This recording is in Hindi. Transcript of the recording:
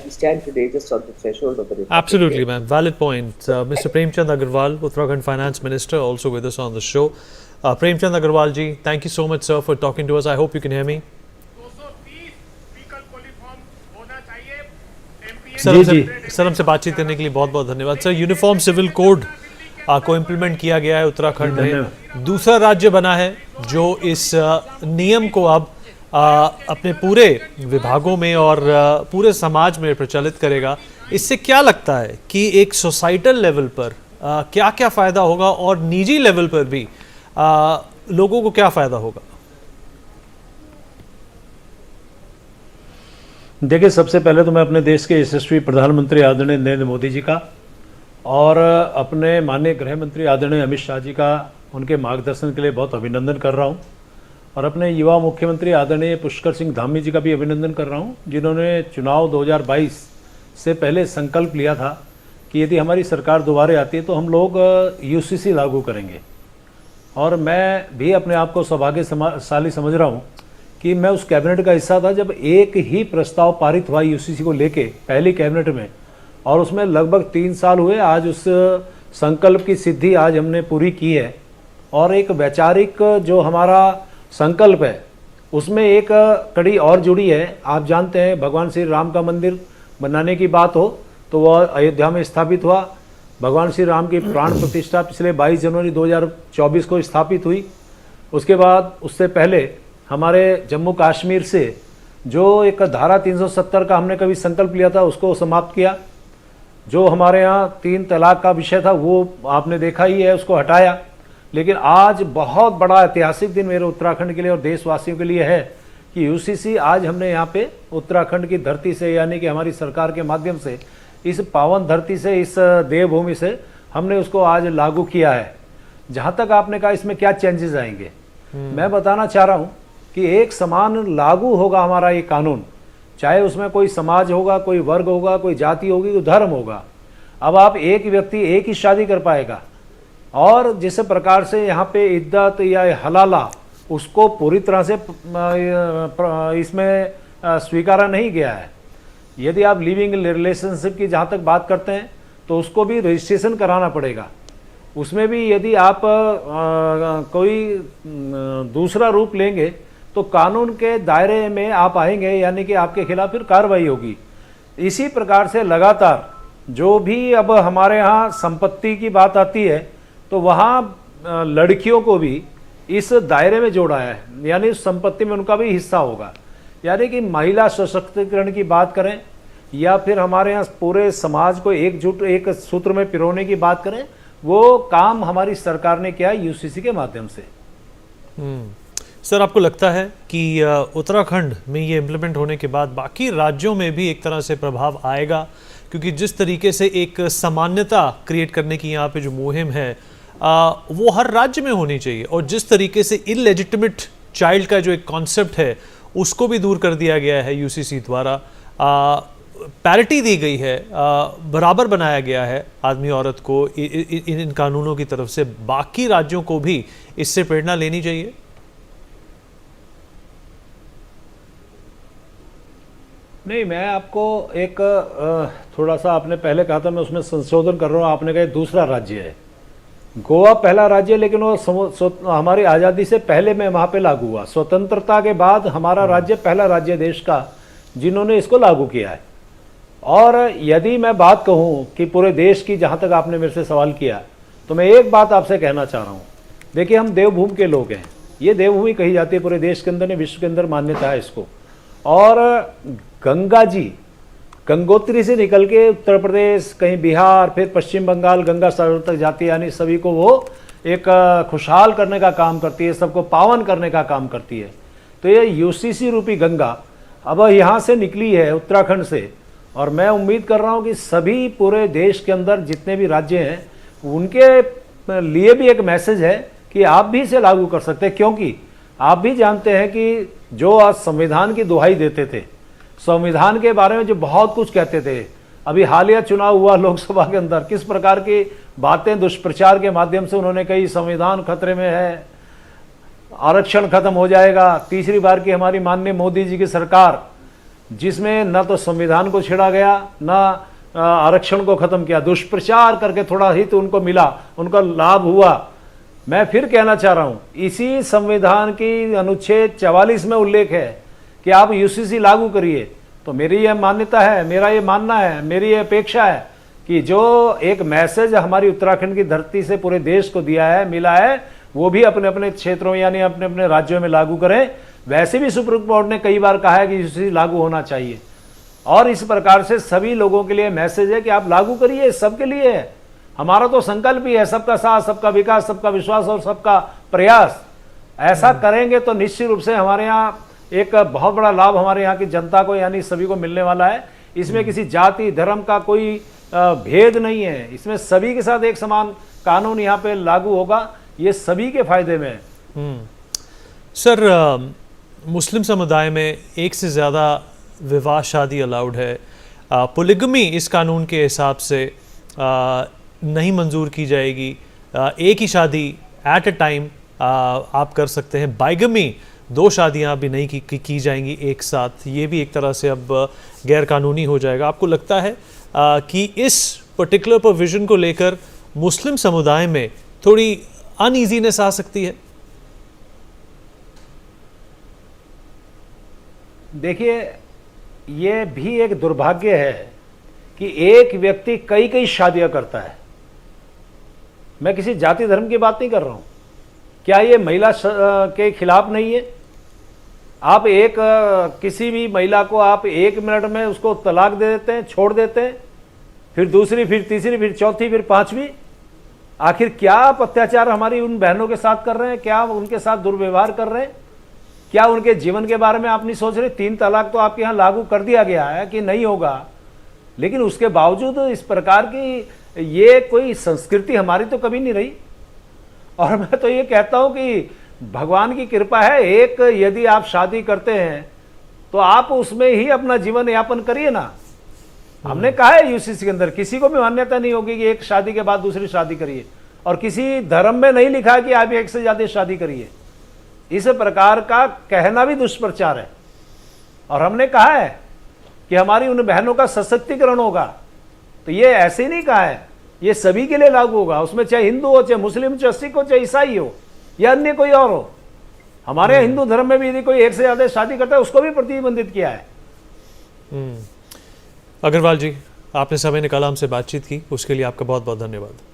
we stand today just on the threshold of the Republic Absolutely, Day. ma'am. Valid point. Mr. Premchand Agarwal, Uttarakhand Finance Minister, also with us on the show. Premchand Agarwal ji, thank you so much, sir, for talking to us. I hope you can hear me. 230 vehicle uniform होना चाहिए। सर हमसे बातचीत करने के लिए बहुत बहुत धन्यवाद। सर, यूनिफॉर्म सिविल कोड को इम्प्लीमेंट किया गया है उत्तराखंड में। दूसरा राज्य बना है जो इस नियम को अब अपने पूरे विभागों में और पूरे समाज में प्रचलित करेगा। इससे क्या लगता है कि एक सोसाइटल लेवल पर क्या क्या फ़ायदा होगा और निजी लेवल पर भी लोगों को क्या फ़ायदा होगा? देखिए, सबसे पहले तो मैं अपने देश के यशस्वी प्रधानमंत्री आदरणीय नरेंद्र मोदी जी का और अपने माननीय गृह मंत्री आदरणीय अमित शाह जी का उनके मार्गदर्शन के लिए बहुत अभिनंदन कर रहा हूं, और अपने युवा मुख्यमंत्री आदरणीय पुष्कर सिंह धामी जी का भी अभिनंदन कर रहा हूं, जिन्होंने चुनाव 2022 से पहले संकल्प लिया था कि यदि हमारी सरकार दोबारा आती है तो हम लोग यूसीसी लागू करेंगे। और मैं भी अपने आप को सौभाग्यशाली समझ रहा हूँ कि मैं उस कैबिनेट का हिस्सा था जब एक ही प्रस्ताव पारित हुआ यूसीसी को लेके पहली कैबिनेट में, और उसमें लगभग 3 साल हुए। आज उस संकल्प की सिद्धि आज हमने पूरी की है, और एक वैचारिक जो हमारा संकल्प है उसमें एक कड़ी और जुड़ी है। आप जानते हैं, भगवान श्री राम का मंदिर बनाने की बात हो तो वह अयोध्या में स्थापित हुआ। भगवान श्री राम की प्राण प्रतिष्ठा पिछले 22 जनवरी 2024 को स्थापित हुई। उसके बाद उससे पहले हमारे जम्मू कश्मीर से जो एक धारा 370 का हमने कभी संकल्प लिया था उसको समाप्त किया। जो हमारे यहाँ 3 तलाक का विषय था वो आपने देखा ही है, उसको हटाया। लेकिन आज बहुत बड़ा ऐतिहासिक दिन मेरे उत्तराखंड के लिए और देशवासियों के लिए है कि यूसीसी आज हमने यहाँ पे उत्तराखंड की धरती से, यानी कि हमारी सरकार के माध्यम से, इस पावन धरती से, इस देवभूमि से हमने उसको आज लागू किया है। जहाँ तक आपने कहा इसमें क्या चेंजेस आएंगे, मैं बताना चाह रहा हूँ कि एक समान लागू होगा हमारा ये कानून, चाहे उसमें कोई समाज होगा, कोई वर्ग होगा, कोई जाति होगी, कोई धर्म होगा। अब आप एक व्यक्ति एक ही शादी कर पाएगा, और जिस प्रकार से यहाँ पे इद्दत या हलाला उसको पूरी तरह से इसमें स्वीकारा नहीं गया है। यदि आप लिविंग रिलेशनशिप की जहाँ तक बात करते हैं तो उसको भी रजिस्ट्रेशन कराना पड़ेगा। उसमें भी यदि आप कोई दूसरा रूप लेंगे तो कानून के दायरे में आप आएंगे, यानी कि आपके खिलाफ फिर कार्रवाई होगी। इसी प्रकार से लगातार जो भी अब हमारे यहाँ संपत्ति की बात आती है तो वहाँ लड़कियों को भी इस दायरे में जोड़ा है, यानी संपत्ति में उनका भी हिस्सा होगा। यानी कि महिला सशक्तिकरण की बात करें या फिर हमारे यहाँ पूरे समाज को एकजुट एक सूत्र में पिरोने की बात करें, वो काम हमारी सरकार ने किया यूसीसी के माध्यम से। सर, आपको लगता है कि उत्तराखंड में ये इम्प्लीमेंट होने के बाद बाकी राज्यों में भी एक तरह से प्रभाव आएगा? क्योंकि जिस तरीके से एक सामान्यता क्रिएट करने की यहाँ पे जो मुहिम है वो हर राज्य में होनी चाहिए, और जिस तरीके से इलेजिटिमेट चाइल्ड का जो एक कॉन्सेप्ट है उसको भी दूर कर दिया गया है यूसीसी द्वारा, पैरिटी दी गई है, बराबर बनाया गया है आदमी औरत को इन कानूनों की तरफ से, बाकी राज्यों को भी इससे प्रेरणा लेनी चाहिए? नहीं, मैं आपको एक थोड़ा सा, आपने पहले कहा था, मैं उसमें संशोधन कर रहा हूँ। आपने कहा दूसरा राज्य है, गोवा पहला राज्य है, लेकिन वो हमारी आज़ादी से पहले में वहाँ पे लागू हुआ। स्वतंत्रता के बाद हमारा राज्य पहला राज्य देश का जिन्होंने इसको लागू किया है। और यदि मैं बात कहूँ कि पूरे देश की, जहाँ तक आपने मेरे से सवाल किया, तो मैं एक बात आपसे कहना चाह रहा हूँ। देखिए, हम देवभूमि के लोग हैं, ये देवभूमि कही जाती है पूरे देश के अंदर, विश्व के अंदर मान्यता है इसको। और गंगा जी गंगोत्री से निकल के उत्तर प्रदेश, कहीं बिहार, फिर पश्चिम बंगाल, गंगा सागर तक जाती है, यानी सभी को वो एक खुशहाल करने का काम करती है, सबको पावन करने का काम करती है। तो ये यूसीसी रूपी गंगा अब यहाँ से निकली है उत्तराखंड से, और मैं उम्मीद कर रहा हूँ कि सभी पूरे देश के अंदर जितने भी राज्य हैं उनके लिए भी एक मैसेज है कि आप भी इसे लागू कर सकते हैं। क्योंकि आप भी जानते हैं कि जो आज संविधान की दुहाई देते थे, संविधान के बारे में जो बहुत कुछ कहते थे, अभी हालिया चुनाव हुआ लोकसभा के अंदर, किस प्रकार की बातें दुष्प्रचार के माध्यम से उन्होंने कही, संविधान खतरे में है, आरक्षण खत्म हो जाएगा। तीसरी बार की हमारी माननीय मोदी जी की सरकार जिसमें न तो संविधान को छेड़ा गया, न आरक्षण को खत्म किया, दुष्प्रचार करके थोड़ा हित उनको मिला, उनका लाभ हुआ। मैं फिर कहना चाह रहा हूं, इसी संविधान की अनुच्छेद 44 में उल्लेख है कि आप यूसीसी लागू करिए। तो मेरी यह मान्यता है, मेरा ये मानना है, मेरी ये अपेक्षा है कि जो एक मैसेज हमारी उत्तराखंड की धरती से पूरे देश को दिया है, मिला है, वो भी अपने अपने क्षेत्रों यानी अपने अपने राज्यों में लागू करें। वैसे भी सुप्रीम कोर्ट ने कई बार कहा है कि यूसीसी लागू होना चाहिए, और इस प्रकार से सभी लोगों के लिए मैसेज है कि आप लागू करिए, सबके लिए है। हमारा तो संकल्प ही है सबका साथ, सबका विकास, सबका विश्वास और सबका प्रयास। ऐसा करेंगे तो निश्चित रूप से हमारे यहाँ एक बहुत बड़ा लाभ हमारे यहाँ की जनता को यानी सभी को मिलने वाला है। इसमें किसी जाति धर्म का कोई भेद नहीं है, इसमें सभी के साथ एक समान कानून यहाँ पे लागू होगा, ये सभी के फायदे में है। सर, मुस्लिम समुदाय में एक से ज़्यादा विवाह शादी अलाउड है। पोलिगमी इस कानून के हिसाब से नहीं मंजूर की जाएगी। एक ही शादी एट अ टाइम आप कर सकते हैं। बाइगमी 2 शादियां भी नहीं की जाएंगी एक साथ। ये भी एक तरह से अब गैर कानूनी हो जाएगा। आपको लगता है कि इस पर्टिकुलर प्रोविज़न को लेकर मुस्लिम समुदाय में थोड़ी अनईजीनेस आ सकती है? देखिए, ये भी एक दुर्भाग्य है कि एक व्यक्ति कई कई शादियां करता है। मैं किसी जाति धर्म की बात नहीं कर रहा हूं। क्या ये महिला के खिलाफ नहीं है? आप किसी भी महिला को आप 1 मिनट में उसको तलाक दे देते हैं, छोड़ देते हैं, फिर दूसरी, फिर तीसरी, फिर चौथी, फिर 5वीं। आखिर क्या आप अत्याचार हमारी उन बहनों के साथ कर रहे हैं? क्या आप उनके साथ दुर्व्यवहार कर रहे हैं? क्या उनके जीवन के बारे में आप नहीं सोच रहे? 3 तलाक तो आपके यहाँ लागू कर दिया गया है कि नहीं होगा, लेकिन उसके बावजूद इस प्रकार की ये कोई संस्कृति हमारी तो कभी नहीं रही। और मैं तो ये कहता हूं कि भगवान की कृपा है, यदि आप शादी करते हैं तो आप उसमें ही अपना जीवन यापन करिए ना। हमने कहा है यूसीसी के अंदर किसी को भी मान्यता नहीं होगी कि एक शादी के बाद दूसरी शादी करिए, और किसी धर्म में नहीं लिखा है कि आप एक से ज्यादा शादी करिए। इस प्रकार का कहना भी दुष्प्रचार है। और हमने कहा है कि हमारी उन बहनों का सशक्तिकरण होगा, तो ये ऐसे ही नहीं कहा है, ये सभी के लिए लागू होगा। उसमें चाहे हिंदू हो, चाहे मुस्लिम, चाहे सिख हो, चाहे ईसाई हो, या अन्य कोई और हो। हमारे हिंदू धर्म में भी यदि कोई एक से ज्यादा शादी करता है उसको भी प्रतिबंधित किया है। अग्रवाल जी, आपने समय निकाला हमसे बातचीत की, उसके लिए आपका बहुत बहुत धन्यवाद।